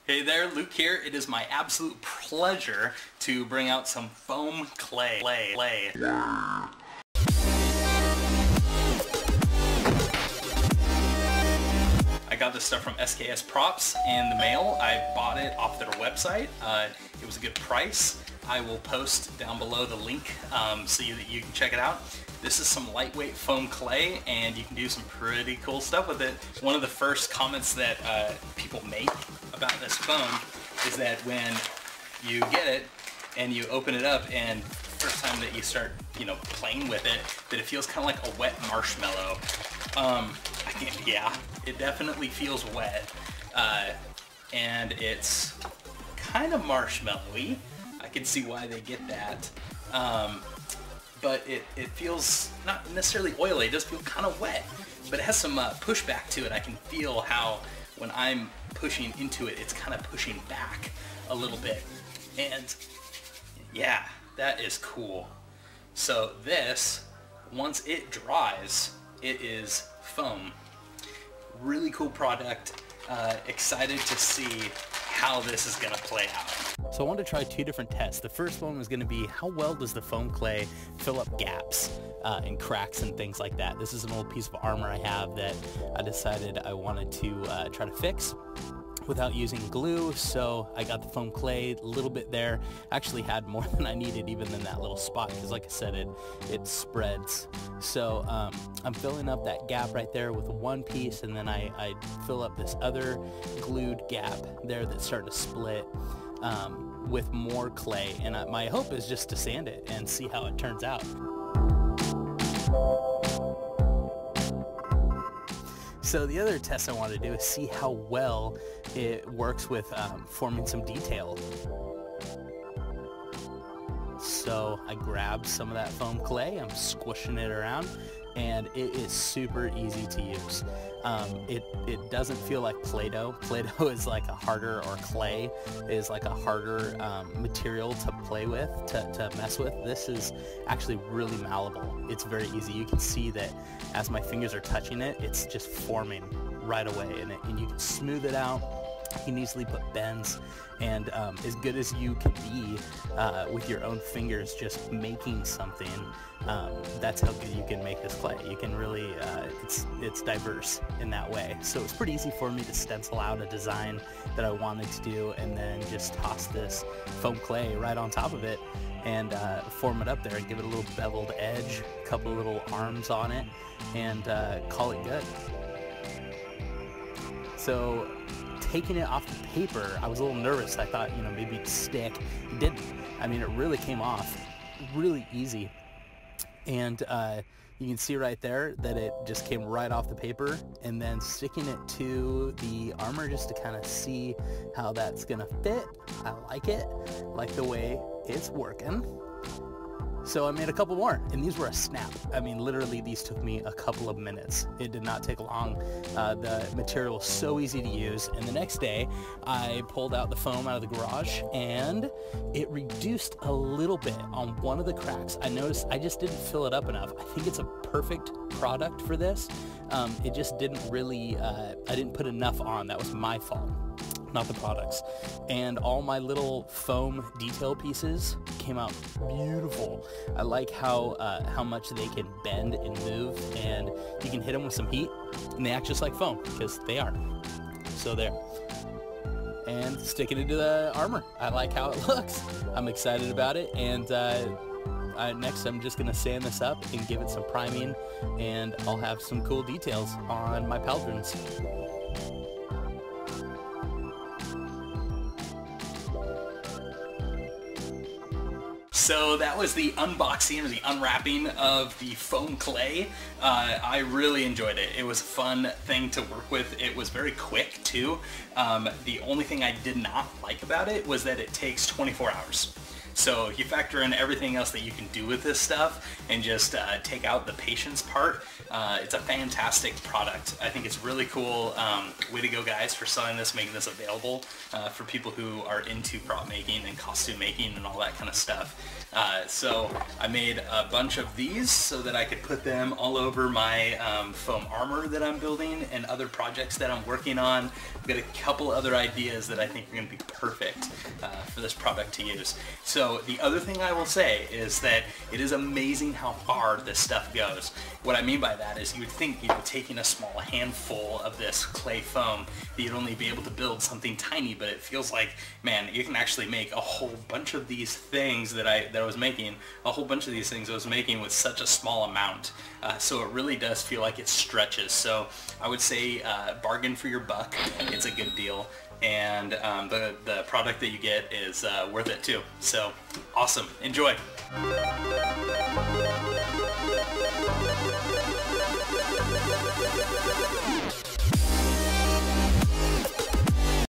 Hey there, Luke here. It is my absolute pleasure to bring out some foam clay. I got this stuff from SKSprops in the mail. I bought it off their website. It was a good price. I will post down below the link so that you can check it out. This is some lightweight foam clay, and you can do some pretty cool stuff with it. One of the first comments that people make about this foam is that when you get it and you open it up, and first time that you start, playing with it, that it feels kind of like a wet marshmallow. Yeah, it definitely feels wet, and it's kind of marshmallowy. I can see why they get that. But it feels not necessarily oily, it does feel kind of wet, but it has some pushback to it. I can feel how when I'm pushing into it, it's kind of pushing back a little bit. And yeah, that is cool. So this, once it dries, it is foam. Really cool product. Excited to see how this is gonna play out. So I wanted to try two different tests. The first one was going to be how well does the foam clay fill up gaps and cracks and things like that. This is an old piece of armor I have that I decided I wanted to try to fix without using glue, so I got the foam clay, a little bit there. I actually had more than I needed even in that little spot because, like I said, it spreads. So I'm filling up that gap right there with one piece, and then I fill up this other glued gap there that's starting to split with more clay, and my hope is just to sand it and see how it turns out. So the other test I wanted to do is see how well it works with forming some detail. So I grabbed some of that foam clay, I'm squishing it around, and it is super easy to use. It doesn't feel like Play-Doh. Play-Doh is like a harder, or clay is like a harder material to play with, to mess with. This is actually really malleable. It's very easy. You can see that as my fingers are touching it, it's just forming right away, and you can smooth it out. You can easily put bends, and as good as you can be with your own fingers just making something, that's how good you can make this clay. You can really, it's diverse in that way. So it's pretty easy for me to stencil out a design that I wanted to do, and then just toss this foam clay right on top of it and form it up there and give it a little beveled edge, a couple little arms on it, and call it good. So taking it off the paper, I was a little nervous. I thought, maybe it'd stick. It didn't. I mean, it really came off really easy. And you can see right there that it just came right off the paper, and then sticking it to the armor just to kind of see how that's gonna fit. I like it, like the way it's working. So I made a couple more, and these were a snap. I mean, literally, these took me a couple of minutes. It did not take long. The material was so easy to use, and the next day, I pulled out the foam out of the garage, and it reduced a little bit on one of the cracks. I noticed I just didn't fill it up enough. I think it's a perfect product for this. It just didn't really, I didn't put enough on. That was my fault, not the products. And all my little foam detail pieces came out beautiful. I like how much they can bend and move, and you can hit them with some heat and they act just like foam, because they are. So there. And sticking it to the armor. I like how it looks. I'm excited about it, and next I'm just gonna sand this up and give it some priming, and I'll have some cool details on my pauldrons. So that was the unboxing, or the unwrapping of the foam clay. I really enjoyed it. It was a fun thing to work with. It was very quick too. The only thing I did not like about it was that it takes 24 hours. So if you factor in everything else that you can do with this stuff and just take out the patience part, it's a fantastic product. I think it's really cool. Way to go, guys, for selling this, making this available for people who are into prop making and costume making and all that kind of stuff. So I made a bunch of these so that I could put them all over my foam armor that I'm building and other projects that I'm working on. I've got a couple other ideas that I think are going to be perfect for this product to use. So the other thing I will say is that it is amazing how far this stuff goes. What I mean by that is you would think, taking a small handful of this clay foam, that you'd only be able to build something tiny, but it feels like, man, you can actually make a whole bunch of these things that I was making, with such a small amount. So it really does feel like it stretches. So I would say bargain for your buck. It's a good deal. And the product that you get is worth it too. So awesome. Enjoy.